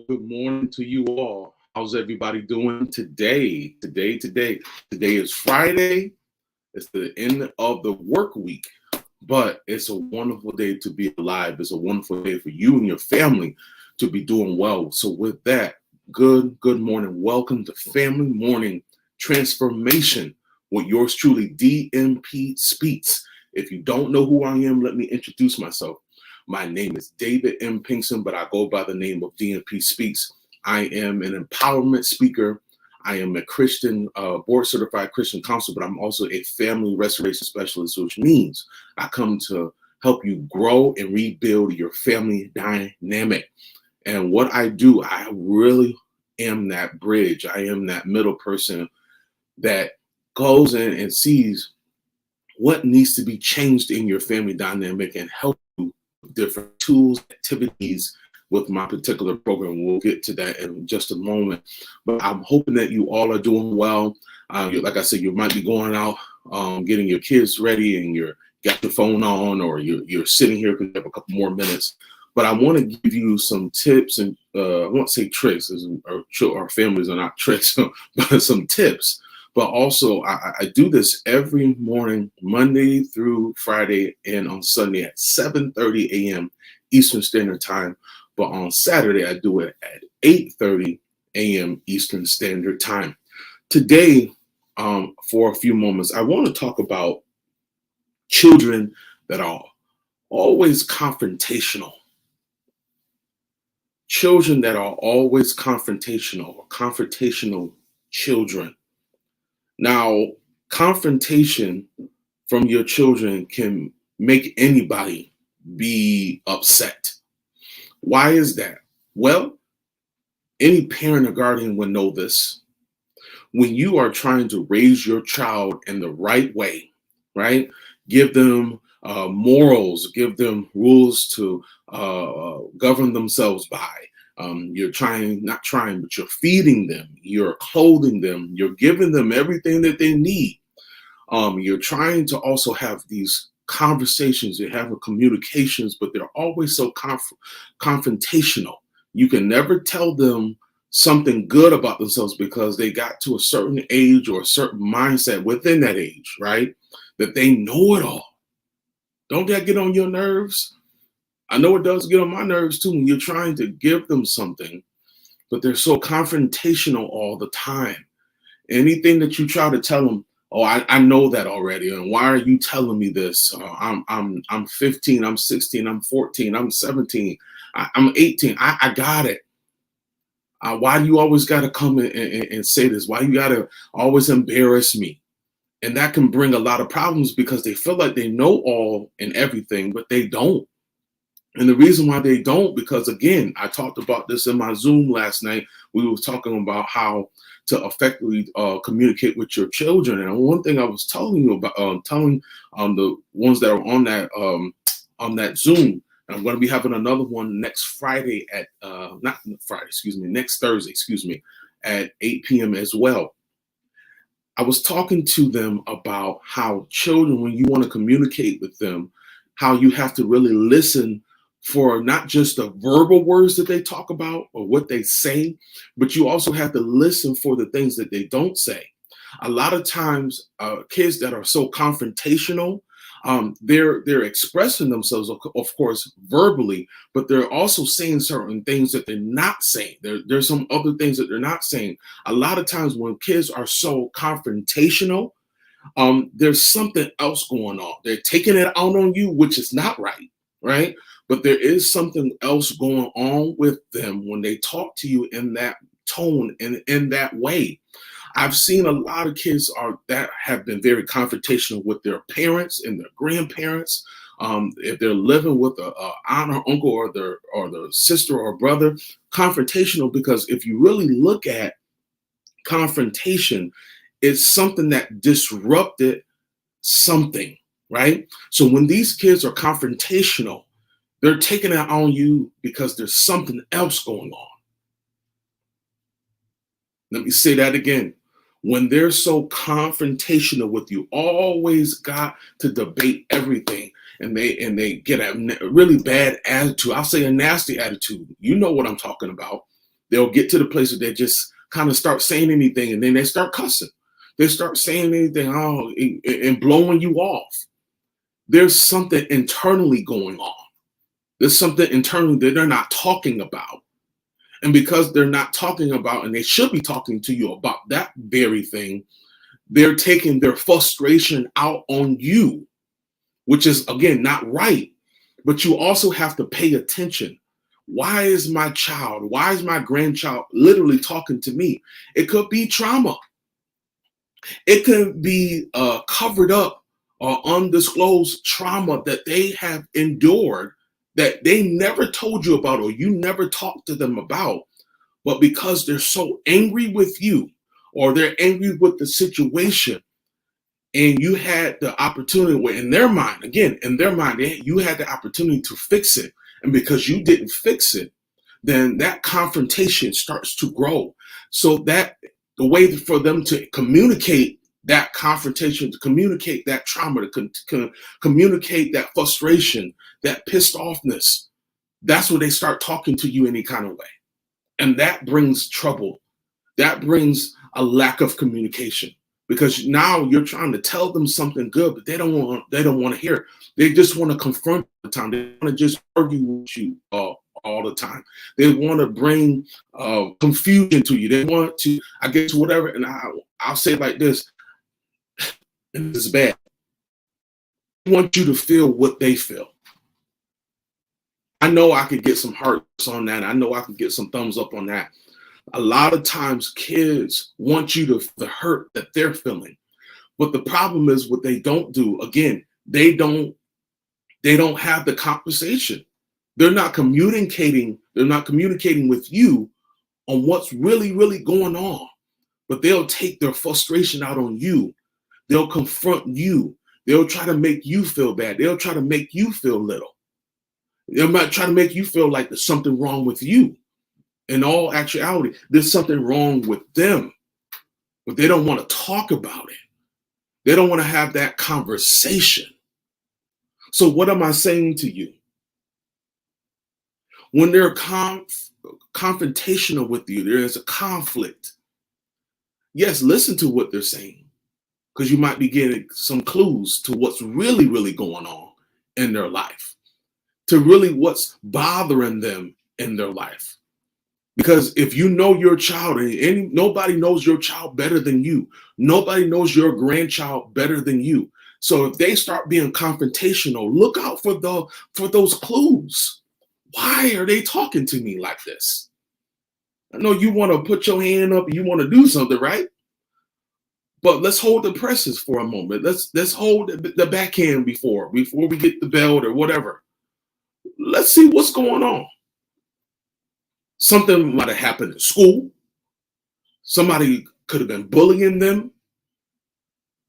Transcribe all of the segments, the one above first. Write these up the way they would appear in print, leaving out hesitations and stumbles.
good morning to you all. How's everybody doing today? Today is Friday. It's the end of the work week, but it's a wonderful day to be alive. It's a wonderful day for you and your family to be doing well. So with that, good morning. Welcome to Family Morning Transformation with yours truly, DMP Speaks. If you don't know who I am, let me introduce myself. My name is David M. Pinkson, but I go by the name of DMP Speaks. I am an empowerment speaker. I am a Christian, board-certified Christian counselor, but I'm also a family restoration specialist, which means I come to help you grow and rebuild your family dynamic. And what I do, I really am that bridge. I am that middle person that goes in and sees what needs to be changed in your family dynamic and help you with different tools, activities with my particular program. We'll get to that in just a moment. But I'm hoping that you all are doing well. Like I said, you might be going out, getting your kids ready, and you're got your phone on, or you're sitting here because you have a couple more minutes. But I want to give you some tips, and I won't say tricks, as our families are not tricks, but some tips. But also, I do this every morning, Monday through Friday, and on Sunday at 7:30 a.m. Eastern Standard Time. But on Saturday, I do it at 8:30 a.m. Eastern Standard Time. Today, for a few moments, I want to talk about children that are always confrontational. Children that are always confrontational, or confrontational children. Now, confrontation from your children can make anybody be upset. Why is that? Well, any parent or guardian would know this. When you are trying to raise your child in the right way, right? Give them morals, give them rules to govern themselves by. You're but you're feeding them, you're clothing them, you're giving them everything that they need. You're trying to also have these conversations, you have communications, but they're always so confrontational. You can never tell them something good about themselves because they got to a certain age or a certain mindset within that age, right? That they know it all. Don't that get on your nerves? I know it does get on my nerves too when you're trying to give them something, but they're so confrontational all the time. Anything that you try to tell them, oh, I know that already, and why are you telling me this? I'm 15, I'm 16, I'm 14, I'm 17, I'm 18. I got it. Why do you always got to come and say this? Why you got to always embarrass me? And that can bring a lot of problems because they feel like they know all and everything, but they don't. And the reason why they don't, because again, I talked about this in my Zoom last night. We were talking about how to effectively communicate with your children. And one thing I was telling you about, telling the ones that are on that Zoom, and I'm going to be having another one next Friday at next Thursday, at 8 p.m. as well. I was talking to them about how children, when you want to communicate with them, how you have to really listen for not just the verbal words that they talk about or what they say, but you also have to listen for the things that they don't say. A lot of times, kids that are so confrontational, they're expressing themselves, of course, verbally, but they're also saying certain things that they're not saying. There's some other things that they're not saying. A lot of times when kids are so confrontational, there's something else going on. They're taking it out on you, which is not right, right? But there is something else going on with them when they talk to you in that tone and in that way. I've seen a lot of kids that have been very confrontational with their parents and their grandparents. If they're living with an aunt or uncle or their sister or brother, confrontational, because if you really look at confrontation, it's something that disrupted something, right? So when these kids are confrontational, they're taking it on you because there's something else going on. Let me say that again. When they're so confrontational with you, always got to debate everything, and they get a really bad attitude. I'll say a nasty attitude. You know what I'm talking about. They'll get to the place where they just kind of start saying anything, and then they start cussing. They start saying anything, oh, and blowing you off. There's something internally going on. There's something internally that they're not talking about. And because they're not talking about, and they should be talking to you about that very thing, they're taking their frustration out on you, which is, again, not right. But you also have to pay attention. Why is my grandchild literally talking to me? It could be trauma. It could be covered up or undisclosed trauma that they have endured that they never told you about or you never talked to them about. But because they're so angry with you or they're angry with the situation, and you had the opportunity, where in their mind, you had the opportunity to fix it. And because you didn't fix it, then that confrontation starts to grow. So that the way for them to communicate that confrontation, to communicate that trauma, to communicate that frustration, that pissed offness, that's when they start talking to you any kind of way. And that brings trouble. That brings a lack of communication, because now you're trying to tell them something good, but they don't want to hear it. They just want to confront all the time. They want to just argue with you all the time. They want to bring confusion to you. They want to, I guess, whatever. And I'll say it like this, and this is bad. They want you to feel what they feel. I know I could get some hearts on that. I know I can get some thumbs up on that. A lot of times kids want you to feel the hurt that they're feeling. But the problem is what they don't do, again, they don't have the conversation. They're not communicating with you on what's really, really going on. But they'll take their frustration out on you. They'll confront you. They'll try to make you feel bad. They'll try to make you feel little. They might try to make you feel like there's something wrong with you. In all actuality, there's something wrong with them, but they don't want to talk about it. They don't want to have that conversation. So what am I saying to you? When they're confrontational with you, there is a conflict. Yes, listen to what they're saying, because you might be getting some clues to what's really, really going on in their life, to really what's bothering them in their life. Because if you know your child, and nobody knows your child better than you, nobody knows your grandchild better than you. So if they start being confrontational, look out for those clues. Why are they talking to me like this? I know you want to put your hand up and you want to do something, right? But let's hold the presses for a moment. Let's hold the backhand before we get the belt or whatever. Let's see what's going on. Something might have happened in school. Somebody could have been bullying them.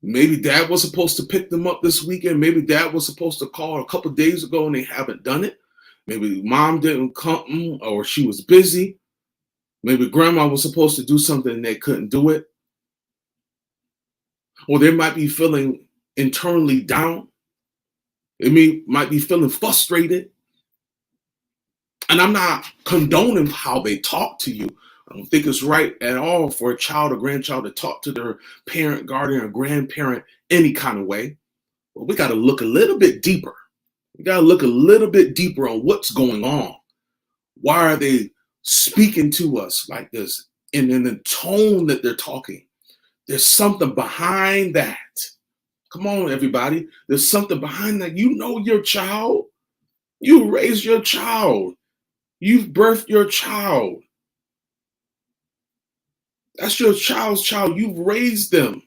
Maybe dad was supposed to pick them up this weekend. Maybe dad was supposed to call a couple of days ago and they haven't done it. Maybe mom didn't come or she was busy. Maybe grandma was supposed to do something and they couldn't do it. Or they might be feeling internally down. They might be feeling frustrated. And I'm not condoning how they talk to you. I don't think it's right at all for a child or grandchild to talk to their parent, guardian, or grandparent any kind of way. But we got to look a little bit deeper. We got to look a little bit deeper on what's going on. Why are they speaking to us like this? And in the tone that they're talking, there's something behind that. Come on, everybody. There's something behind that. You know your child. You raised your child. You've birthed your child. That's your child's child. You've raised them.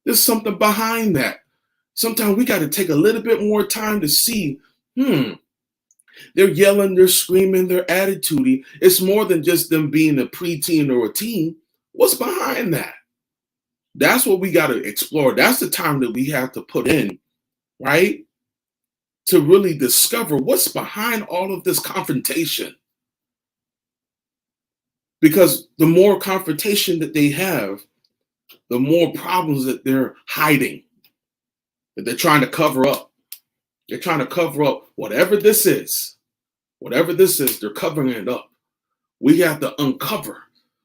There's something behind that. Sometimes we got to take a little bit more time to see, they're yelling, they're screaming, they're attitudey. It's more than just them being a preteen or a teen. What's behind that? That's what we got to explore. That's the time that we have to put in, right? To really discover what's behind all of this confrontation. Because the more confrontation that they have, the more problems that they're hiding, that they're trying to cover up. They're trying to cover up whatever this is, they're covering it up. We have to uncover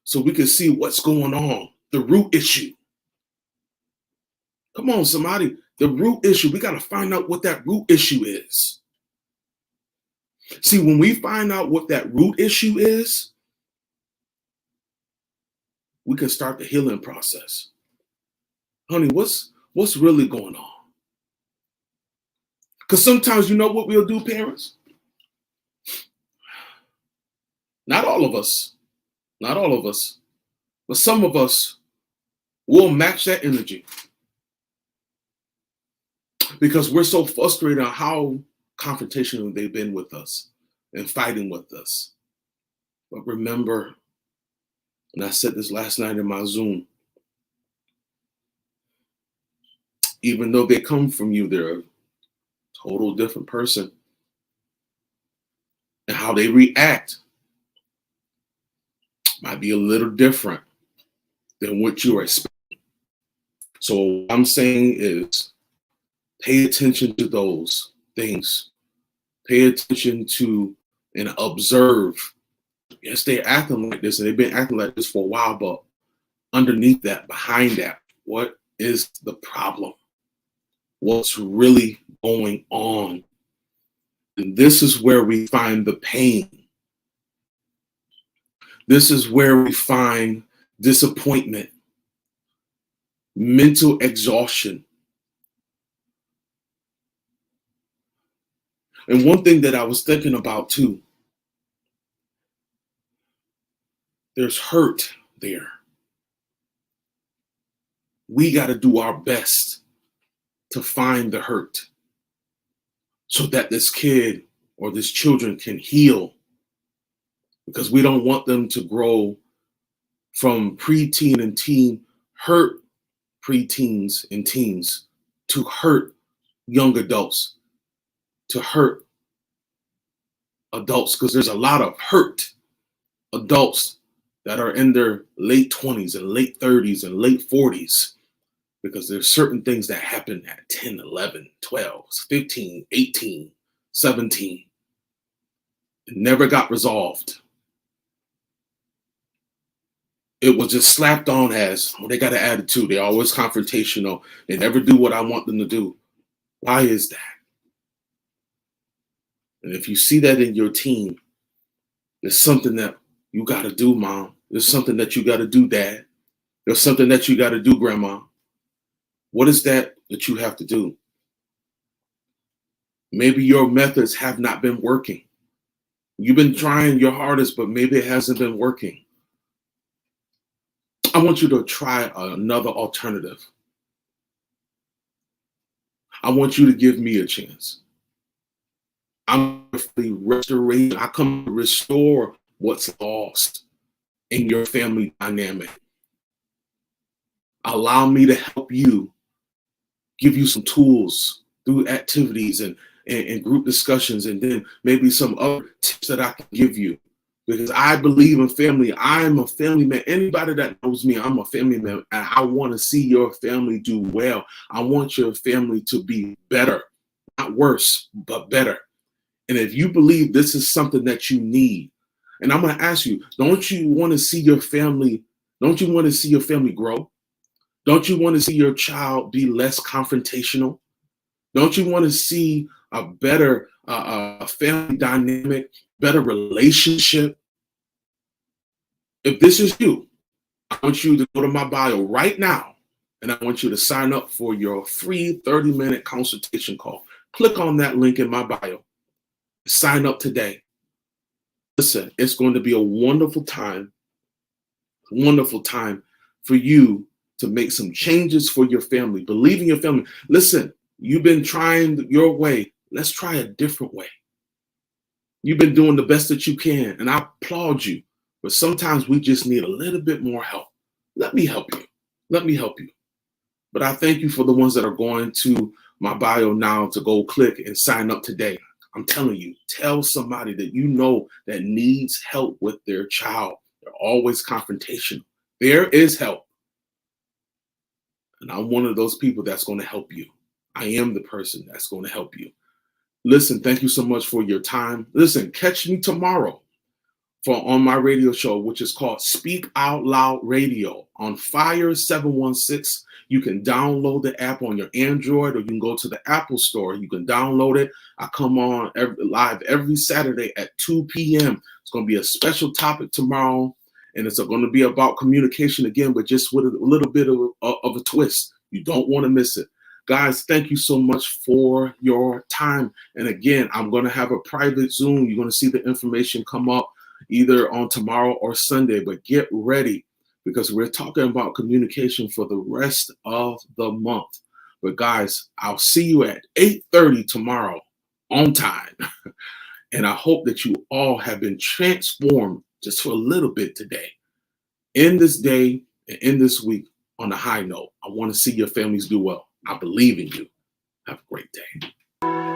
so we can see what's going on, the root issue. Come on, somebody. The root issue. We got to find out what that root issue is. See, when we find out what that root issue is, we can start the healing process. Honey, what's really going on? Because sometimes, you know what we'll do, parents? Not all of us, but some of us will match that energy because we're so frustrated on how confrontational they've been with us and fighting with us. But remember, and I said this last night in my Zoom, even though they come from you, they're a total different person. And how they react might be a little different than what you are expecting. So what I'm saying is pay attention to those things. Pay attention to and observe. Yes, they're acting like this, and they've been acting like this for a while, but underneath that, behind that, what is the problem? What's really going on? And this is where we find the pain. This is where we find disappointment, mental exhaustion. And one thing that I was thinking about too, there's hurt there. We got to do our best to find the hurt so that this kid or this children can heal, because we don't want them to grow from preteen and teen, hurt preteens and teens, to hurt young adults, to hurt adults, because there's a lot of hurt adults that are in their late 20s and late 30s and late 40s, because there's certain things that happen at 10, 11, 12, 15, 18, 17. It never got resolved. It was just slapped on as, well, they got an attitude. They're always confrontational. They never do what I want them to do. Why is that? And if you see that in your teen, there's something that you got to do, mom. There's something that you got to do, dad. There's something that you got to do, grandma. What is that you have to do? Maybe your methods have not been working. You've been trying your hardest, but maybe it hasn't been working. I want you to try another alternative. I want you to give me a chance. I'm restoration. I come to restore what's lost in your family dynamic. Allow me to help you, give you some tools through activities and group discussions, and then maybe some other tips that I can give you. Because I believe in family. I'm a family man. Anybody that knows me, I'm a family man. And I want to see your family do well. I want your family to be better, not worse, but better. And if you believe this is something that you need, and I'm going to ask you, don't you want to see your family? Don't you want to see your family grow? Don't you want to see your child be less confrontational? Don't you want to see a better family dynamic, better relationship? If this is you, I want you to go to my bio right now, and I want you to sign up for your free 30-minute consultation call. Click on that link in my bio. Sign up today. Listen, it's going to be a wonderful time for you to make some changes for your family. Believe in your family. Listen, you've been trying your way. Let's try a different way. You've been doing the best that you can, and I applaud you. But sometimes we just need a little bit more help. Let me help you. Let me help you. But I thank you for the ones that are going to my bio now to go click and sign up today. I'm telling you, tell somebody that you know that needs help with their child. They're always confrontational. There is help. And I'm one of those people that's going to help you. I am the person that's going to help you. Listen, thank you so much for your time. Listen, catch me tomorrow for on my radio show, which is called Speak Out Loud Radio on Fire 716. You can download the app on your Android, or you can go to the Apple Store. You can download it. I come on live every Saturday at 2 p.m. It's going to be a special topic tomorrow, and it's going to be about communication again, but just with a little bit of a twist. You don't want to miss it. Guys, thank you so much for your time. And again, I'm going to have a private Zoom. You're going to see the information come up either on tomorrow or Sunday, but get ready because we're talking about communication for the rest of the month. But guys, I'll see you at 8:30 tomorrow on time. And I hope that you all have been transformed just for a little bit today. In this day and in this week, on a high note, I want to see your families do well. I believe in you. Have a great day.